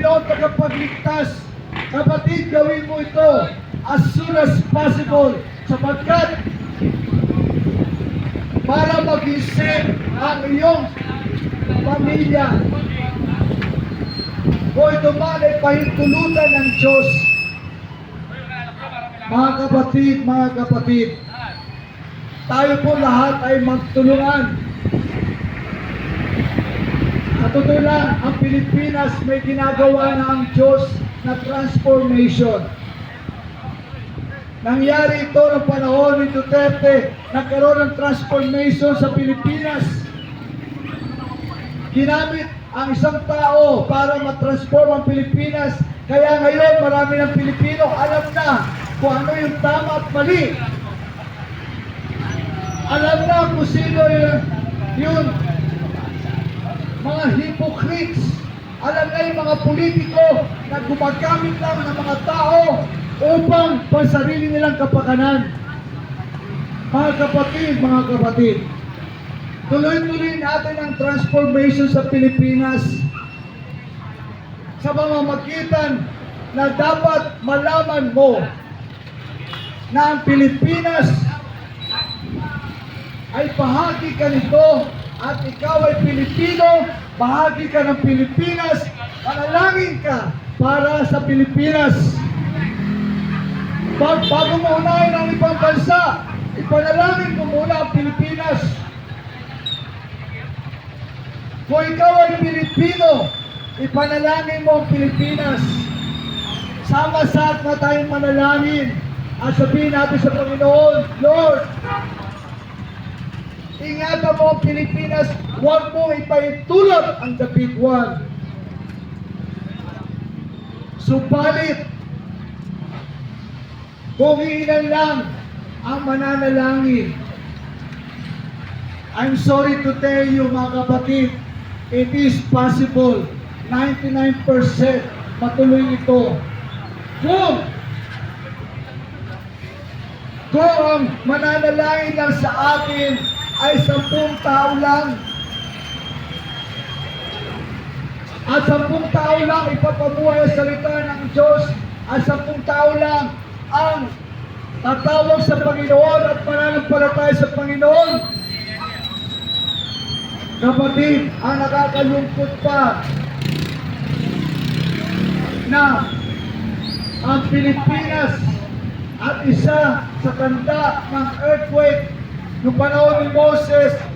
Panginoon tagapagligtas. Kapatid, gawin mo ito as soon as possible sapagkat para mag-isip ang iyong pamilya. Kung ito man ay pahintulutan ng Diyos. Mga kapatid, tayo po lahat ay magtulungan. Sa totoo lang, ang Pilipinas may ginagawa na ang Diyos na transformation. Nangyari ito ng panahon ni Duterte, nagkaroon ng transformation sa Pilipinas. Ginamit ang isang tao para matransform ang Pilipinas. Kaya ngayon marami ng Pilipino alam na kung ano yung tama at mali. Alam na kung sino yung mga hypocrites. Alam na yung mga politiko na gumagamit lang ng mga tao upang pansarili nilang kapakanan. Mga kapatid, tuloy-tuloy natin ang transformation sa Pilipinas sa pamamagitan na dapat malaman mo na ang Pilipinas ay bahagi ka nito at ikaw ay Pilipino, bahagi ka ng Pilipinas, manalangin ka para sa Pilipinas. Bago mo unahin ang ibang bansa, ipanalangin mo muna ang Pilipinas. Kung ikaw ay Pilipino, ipanalangin mo ang Pilipinas. Sama-sama na tayong manalangin at sabihin natin sa Panginoon, Lord, ingatan mo ang Pilipinas, huwag mo ipaitulad ang David 1. Subalit, kung ilan lang ang mananalangin, I'm sorry to tell you mga kapatid, it is possible, 99% matuloy ito. Kung ang mananalangin lang sa akin ay 10 tao lang, at 10 tao lang ipapabuhay ang salita ng Diyos, at 10 tao lang ang tatawag sa Panginoon at mananampalataya sa Panginoon. Kapatid, ang nakakalungkot pa na ang Pilipinas at isa sa tanda ng earthquake noong panahon ni Moses